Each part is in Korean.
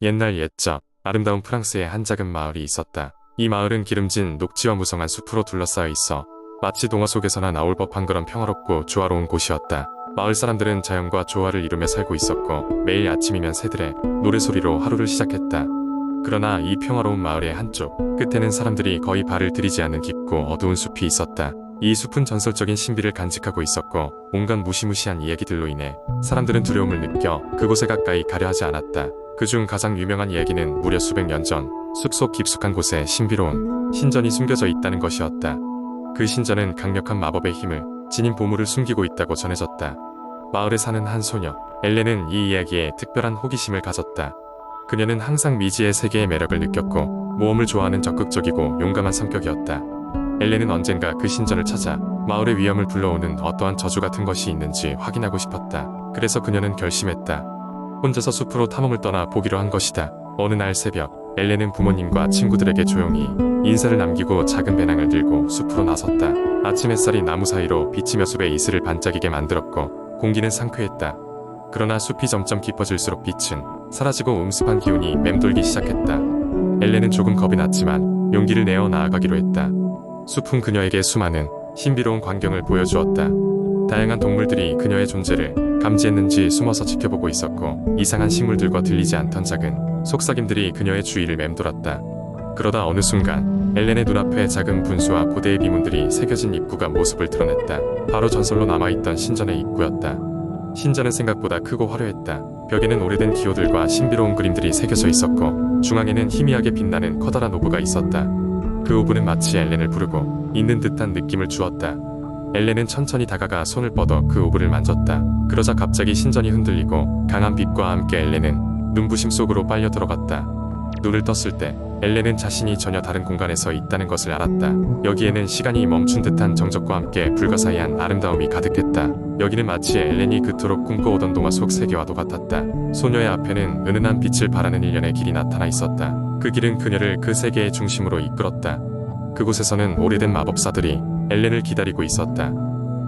옛날 옛적 아름다운 프랑스의 한 작은 마을이 있었다. 이 마을은 기름진 녹지와 무성한 숲으로 둘러싸여 있어 마치 동화 속에서나 나올 법한 그런 평화롭고 조화로운 곳이었다. 마을 사람들은 자연과 조화를 이루며 살고 있었고 매일 아침이면 새들의 노래소리로 하루를 시작했다. 그러나 이 평화로운 마을의 한쪽 끝에는 사람들이 거의 발을 들이지 않는 깊고 어두운 숲이 있었다. 이 숲은 전설적인 신비를 간직하고 있었고 온갖 무시무시한 이야기들로 인해 사람들은 두려움을 느껴 그곳에 가까이 가려 하지 않았다. 그중 가장 유명한 이야기는 무려 수백 년 전 숲속 깊숙한 곳에 신비로운 신전이 숨겨져 있다는 것이었다. 그 신전은 강력한 마법의 힘을 지닌 보물을 숨기고 있다고 전해졌다. 마을에 사는 한 소녀 엘렌은 이 이야기에 특별한 호기심을 가졌다. 그녀는 항상 미지의 세계의 매력을 느꼈고 모험을 좋아하는 적극적이고 용감한 성격이었다. 엘렌은 언젠가 그 신전을 찾아 마을의 위험을 불러오는 어떠한 저주 같은 것이 있는지 확인하고 싶었다. 그래서 그녀는 결심했다. 혼자서 숲으로 탐험을 떠나 보기로 한 것이다. 어느 날 새벽 엘렌은 부모님과 친구들에게 조용히 인사를 남기고 작은 배낭을 들고 숲으로 나섰다. 아침 햇살이 나무 사이로 비치며 숲의 이슬을 반짝이게 만들었고 공기는 상쾌했다. 그러나 숲이 점점 깊어질수록 빛은 사라지고 음습한 기운이 맴돌기 시작했다. 엘렌은 조금 겁이 났지만 용기를 내어 나아가기로 했다. 숲은 그녀에게 수많은 신비로운 광경을 보여주었다. 다양한 동물들이 그녀의 존재를 감지했는지 숨어서 지켜보고 있었고 이상한 식물들과 들리지 않던 작은 속삭임들이 그녀의 주위를 맴돌았다. 그러다 어느 순간 엘렌의 눈앞에 작은 분수와 고대의 비문들이 새겨진 입구가 모습을 드러냈다. 바로 전설로 남아있던 신전의 입구였다. 신전은 생각보다 크고 화려했다. 벽에는 오래된 기호들과 신비로운 그림들이 새겨져 있었고 중앙에는 희미하게 빛나는 커다란 오브가 있었다. 그 오브는 마치 엘렌을 부르고 있는 듯한 느낌을 주었다. 엘렌은 천천히 다가가 손을 뻗어 그 오브를 만졌다. 그러자 갑자기 신전이 흔들리고 강한 빛과 함께 엘렌은 눈부심 속으로 빨려 들어갔다. 눈을 떴을 때 엘렌은 자신이 전혀 다른 공간에서 있다는 것을 알았다. 여기에는 시간이 멈춘 듯한 정적과 함께 불가사의한 아름다움이 가득했다. 여기는 마치 엘렌이 그토록 꿈꿔오던 동화 속 세계와도 같았다. 소녀의 앞에는 은은한 빛을 발하는 일련의 길이 나타나 있었다. 그 길은 그녀를 그 세계의 중심으로 이끌었다. 그곳에서는 오래된 마법사들이 엘렌을 기다리고 있었다.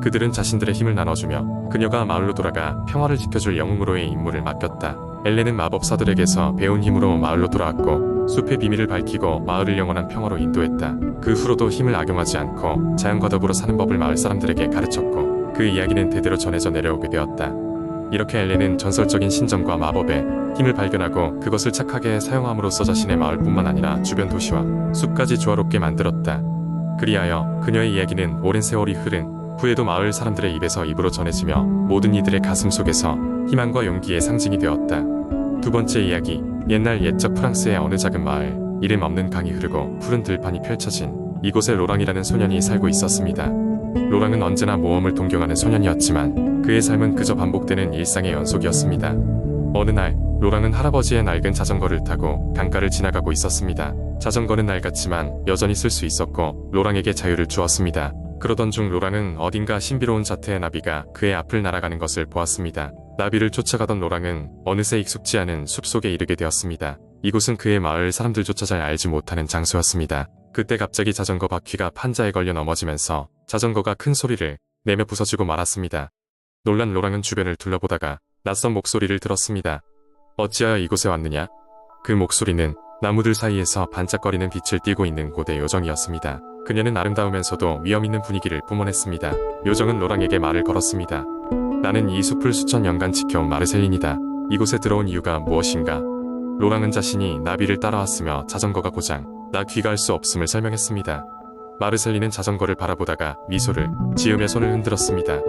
그들은 자신들의 힘을 나눠주며 그녀가 마을로 돌아가 평화를 지켜줄 영웅으로의 임무를 맡겼다. 엘렌은 마법사들에게서 배운 힘으로 마을로 돌아왔고 숲의 비밀을 밝히고 마을을 영원한 평화로 인도했다. 그 후로도 힘을 악용하지 않고 자연과 더불어 사는 법을 마을 사람들에게 가르쳤고 그 이야기는 대대로 전해져 내려오게 되었다. 이렇게 엘렌은 전설적인 신전과 마법의 힘을 발견하고 그것을 착하게 사용함으로써 자신의 마을뿐만 아니라 주변 도시와 숲까지 조화롭게 만들었다. 그리하여 그녀의 이야기는 오랜 세월이 흐른 후에도 마을 사람들의 입에서 입으로 전해지며 모든 이들의 가슴 속에서 희망과 용기의 상징이 되었다. 두 번째 이야기, 옛날 옛적 프랑스의 어느 작은 마을, 이름 없는 강이 흐르고 푸른 들판이 펼쳐진 이곳에 로랑이라는 소년이 살고 있었습니다. 로랑은 언제나 모험을 동경하는 소년이었지만 그의 삶은 그저 반복되는 일상의 연속이었습니다. 어느 날 로랑은 할아버지의 낡은 자전거를 타고 강가를 지나가고 있었습니다. 자전거는 낡았지만 여전히 쓸 수 있었고 로랑에게 자유를 주었습니다. 그러던 중 로랑은 어딘가 신비로운 자태의 나비가 그의 앞을 날아가는 것을 보았습니다. 나비를 쫓아가던 로랑은 어느새 익숙지 않은 숲속에 이르게 되었습니다. 이곳은 그의 마을 사람들조차 잘 알지 못하는 장소였습니다. 그때 갑자기 자전거 바퀴가 판자에 걸려 넘어지면서 자전거가 큰 소리를 내며 부서지고 말았습니다. 놀란 로랑은 주변을 둘러보다가 낯선 목소리를 들었습니다. 어찌하여 이곳에 왔느냐? 그 목소리는 나무들 사이에서 반짝거리는 빛을 띠고 있는 고대 요정이었습니다. 그녀는 아름다우면서도 위험 있는 분위기를 뿜어냈습니다. 요정은 로랑에게 말을 걸었습니다. 나는 이 숲을 수천 년간 지켜온 마르셀린이다. 이곳에 들어온 이유가 무엇인가? 로랑은 자신이 나비를 따라왔으며 자전거가 고장 나 귀가할 수 없음을 설명했습니다. 마르셀린은 자전거를 바라보다가 미소를 지으며 손을 흔들었습니다.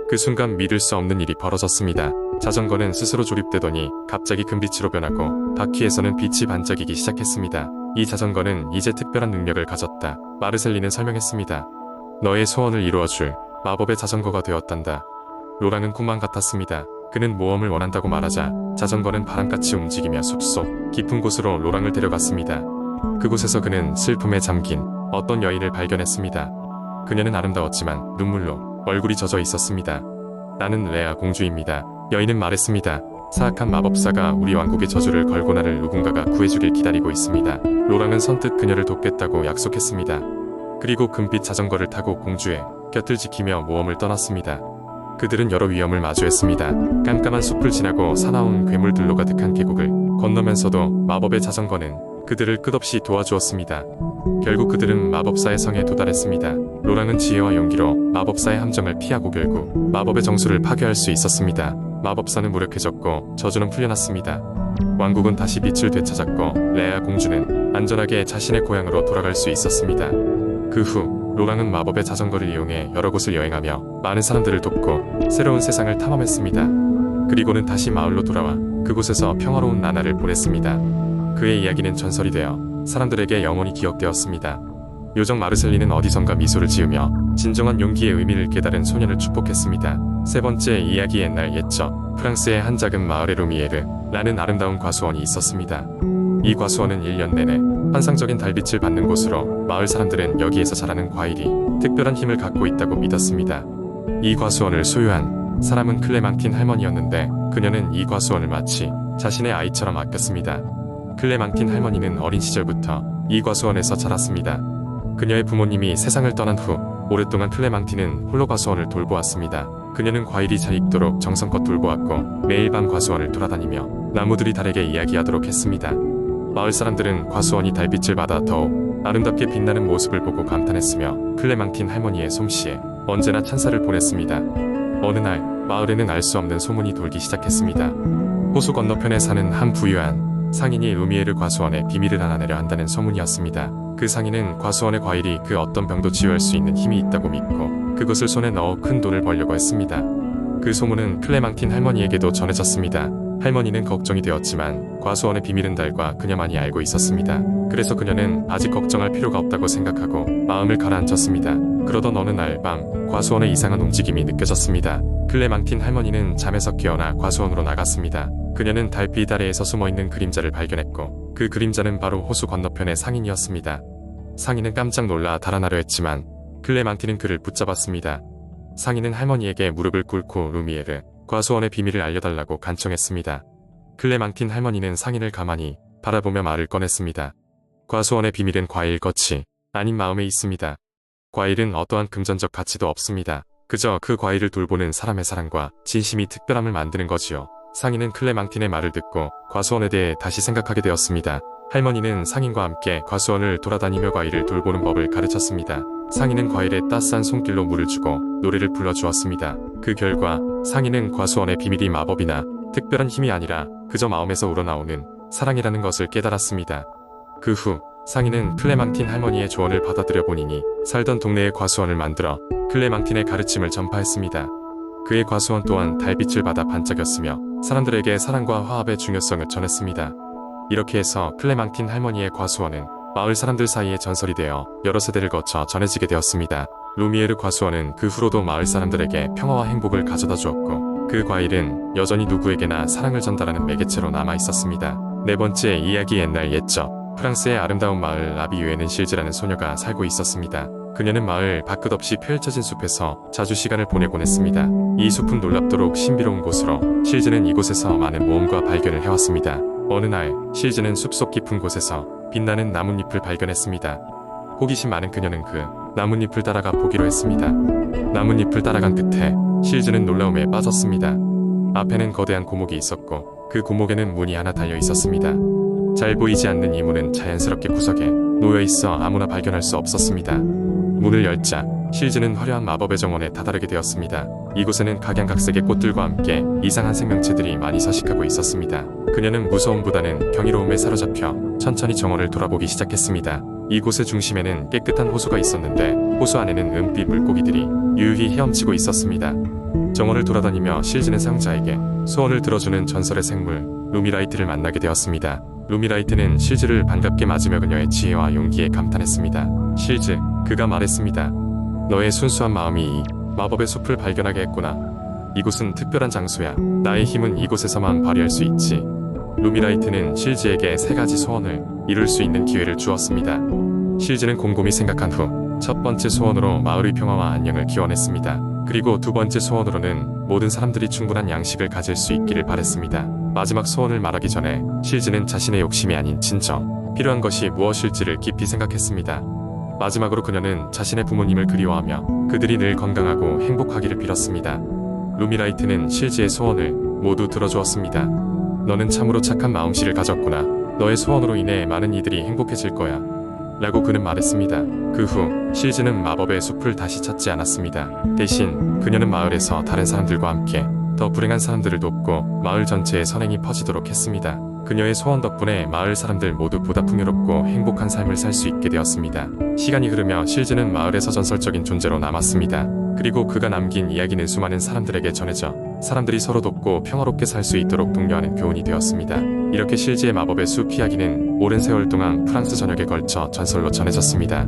그 순간 믿을 수 없는 일이 벌어졌습니다. 자전거는 스스로 조립되더니 갑자기 금빛으로 변하고 바퀴에서는 빛이 반짝이기 시작했습니다. 이 자전거는 이제 특별한 능력을 가졌다. 마르셀린은 설명했습니다. 너의 소원을 이루어줄 마법의 자전거가 되었단다. 로랑은 꿈만 같았습니다. 그는 모험을 원한다고 말하자 자전거는 바람같이 움직이며 숲속 깊은 곳으로 로랑을 데려갔습니다. 그곳에서 그는 슬픔에 잠긴 어떤 여인을 발견했습니다. 그녀는 아름다웠지만 눈물로 얼굴이 젖어 있었습니다. 나는 레아 공주입니다. 여인은 말했습니다. 사악한 마법사가 우리 왕국의 저주를 걸고 나를 누군가가 구해주길 기다리고 있습니다. 로랑은 선뜻 그녀를 돕겠다고 약속했습니다. 그리고 금빛 자전거를 타고 공주의 곁을 지키며 모험을 떠났습니다. 그들은 여러 위험을 마주했습니다. 깜깜한 숲을 지나고 사나운 괴물들로 가득한 계곡을 건너면서도 마법의 자전거는 그들을 끝없이 도와주었습니다. 결국 그들은 마법사의 성에 도달했습니다. 로랑은 지혜와 용기로 마법사의 함정을 피하고 결국 마법의 정수를 파괴할 수 있었습니다. 마법사는 무력해졌고 저주는 풀려났습니다. 왕국은 다시 빛을 되찾았고 레아 공주는 안전하게 자신의 고향으로 돌아갈 수 있었습니다. 그 후 로랑은 마법의 자전거를 이용해 여러 곳을 여행하며 많은 사람들을 돕고 새로운 세상을 탐험했습니다. 그리고는 다시 마을로 돌아와 그곳에서 평화로운 나날을 보냈습니다. 그의 이야기는 전설이 되어 사람들에게 영원히 기억되었습니다. 요정 마르셀리는 어디선가 미소를 지으며 진정한 용기의 의미를 깨달은 소년을 축복했습니다. 세 번째 이야기. 옛날 옛적 프랑스의 한 작은 마을에 루미에르라는 아름다운 과수원이 있었습니다. 이 과수원은 1년 내내 환상적인 달빛을 받는 곳으로 마을 사람들은 여기에서 자라는 과일이 특별한 힘을 갖고 있다고 믿었습니다. 이 과수원을 소유한 사람은 클레망틴 할머니였는데 그녀는 이 과수원을 마치 자신의 아이처럼 아꼈습니다. 클레망틴 할머니는 어린 시절부터 이 과수원에서 자랐습니다. 그녀의 부모님이 세상을 떠난 후 오랫동안 클레망틴은 홀로 과수원을 돌보았습니다. 그녀는 과일이 잘 익도록 정성껏 돌보았고 매일 밤 과수원을 돌아다니며 나무들이 달에게 이야기하도록 했습니다. 마을 사람들은 과수원이 달빛을 받아 더욱 아름답게 빛나는 모습을 보고 감탄했으며 클레망틴 할머니의 솜씨에 언제나 찬사를 보냈습니다. 어느 날 마을에는 알 수 없는 소문이 돌기 시작했습니다. 호수 건너편에 사는 한 부유한 상인이 루미에르 과수원에 비밀을 하나 내려 한다는 소문이었습니다. 그 상인은 과수원의 과일이 그 어떤 병도 치유할 수 있는 힘이 있다고 믿고 그것을 손에 넣어 큰 돈을 벌려고 했습니다. 그 소문은 클레망틴 할머니에게도 전해졌습니다. 할머니는 걱정이 되었지만 과수원의 비밀은 달과 그녀만이 알고 있었습니다. 그래서 그녀는 아직 걱정할 필요가 없다고 생각하고 마음을 가라앉혔습니다. 그러던 어느 날 밤 과수원에 이상한 움직임이 느껴졌습니다. 클레망틴 할머니는 잠에서 깨어나 과수원으로 나갔습니다. 그녀는 달빛 아래에서 숨어있는 그림자를 발견했고 그 그림자는 바로 호수 건너편의 상인이었습니다. 상인은 깜짝 놀라 달아나려 했지만 클레망틴은 그를 붙잡았습니다. 상인은 할머니에게 무릎을 꿇고 루미에르 과수원의 비밀을 알려달라고 간청했습니다. 클레망틴 할머니는 상인을 가만히 바라보며 말을 꺼냈습니다. 과수원의 비밀은 과일 겉이 아닌 마음에 있습니다. 과일은 어떠한 금전적 가치도 없습니다. 그저 그 과일을 돌보는 사람의 사랑과 진심이 특별함을 만드는 거지요. 상인은 클레망틴의 말을 듣고 과수원에 대해 다시 생각하게 되었습니다. 할머니는 상인과 함께 과수원을 돌아다니며 과일을 돌보는 법을 가르쳤습니다. 상인은 과일에 따스한 손길로 물을 주고 노래를 불러주었습니다. 그 결과 상인은 과수원의 비밀이 마법이나 특별한 힘이 아니라 그저 마음에서 우러나오는 사랑이라는 것을 깨달았습니다. 그 후 상인은 클레망틴 할머니의 조언을 받아들여 본인이 살던 동네에 과수원을 만들어 클레망틴의 가르침을 전파했습니다. 그의 과수원 또한 달빛을 받아 반짝였으며 사람들에게 사랑과 화합의 중요성을 전했습니다. 이렇게 해서 클레망틴 할머니의 과수원은 마을 사람들 사이에 전설이 되어 여러 세대를 거쳐 전해지게 되었습니다. 루미에르 과수원은 그 후로도 마을 사람들에게 평화와 행복을 가져다 주었고 그 과일은 여전히 누구에게나 사랑을 전달하는 매개체로 남아 있었습니다. 네 번째 이야기. 옛날 옛적 프랑스의 아름다운 마을 라비유에는 실즈라는 소녀가 살고 있었습니다. 그녀는 마을 밖끝 없이 펼쳐진 숲에서 자주 시간을 보내곤 했습니다. 이 숲은 놀랍도록 신비로운 곳으로 실즈는 이곳에서 많은 모험과 발견을 해왔습니다. 어느 날 실즈는 숲속 깊은 곳에서 빛나는 나뭇잎을 발견했습니다. 호기심 많은 그녀는 그 나뭇잎을 따라가 보기로 했습니다. 나뭇잎을 따라간 끝에 실즈는 놀라움에 빠졌습니다. 앞에는 거대한 고목이 있었고 그 고목에는 문이 하나 달려 있었습니다. 잘 보이지 않는 이 문은 자연스럽게 구석에 놓여있어 아무나 발견할 수 없었습니다. 문을 열자 실즈는 화려한 마법의 정원에 다다르게 되었습니다. 이곳에는 각양각색의 꽃들과 함께 이상한 생명체들이 많이 서식하고 있었습니다. 그녀는 무서움보다는 경이로움에 사로잡혀 천천히 정원을 돌아보기 시작했습니다. 이곳의 중심에는 깨끗한 호수가 있었는데 호수 안에는 은빛 물고기들이 유유히 헤엄치고 있었습니다. 정원을 돌아다니며 실즈는 사용자에게 소원을 들어주는 전설의 생물 루미라이트를 만나게 되었습니다. 루미라이트는 실즈를 반갑게 맞으며 그녀의 지혜와 용기에 감탄했습니다. 실즈, 그가 말했습니다. 너의 순수한 마음이 이 마법의 숲을 발견하게 했구나. 이곳은 특별한 장소야. 나의 힘은 이곳에서만 발휘할 수 있지. 루미라이트는 실즈에게 3가지 소원을 이룰 수 있는 기회를 주었습니다. 실즈는 곰곰이 생각한 후 첫 번째 소원으로 마을의 평화와 안녕을 기원했습니다. 그리고 두 번째 소원으로는 모든 사람들이 충분한 양식을 가질 수 있기를 바랬습니다. 마지막 소원을 말하기 전에 실즈는 자신의 욕심이 아닌 진정 필요한 것이 무엇일지를 깊이 생각했습니다. 마지막으로 그녀는 자신의 부모님을 그리워하며 그들이 늘 건강하고 행복하기를 빌었습니다. 루미라이트는 실즈의 소원을 모두 들어주었습니다. 너는 참으로 착한 마음씨를 가졌구나. 너의 소원으로 인해 많은 이들이 행복해질 거야. 라고 그는 말했습니다. 그 후 실즈는 마법의 숲을 다시 찾지 않았습니다. 대신 그녀는 마을에서 다른 사람들과 함께 더 불행한 사람들을 돕고 마을 전체에 선행이 퍼지도록 했습니다. 그녀의 소원 덕분에 마을 사람들 모두 보다 풍요롭고 행복한 삶을 살 수 있게 되었습니다. 시간이 흐르며 실즈는 마을에서 전설적인 존재로 남았습니다. 그리고 그가 남긴 이야기는 수많은 사람들에게 전해져 사람들이 서로 돕고 평화롭게 살 수 있도록 독려하는 교훈이 되었습니다. 이렇게 실즈의 마법의 숲 이야기는 오랜 세월 동안 프랑스 전역에 걸쳐 전설로 전해졌습니다.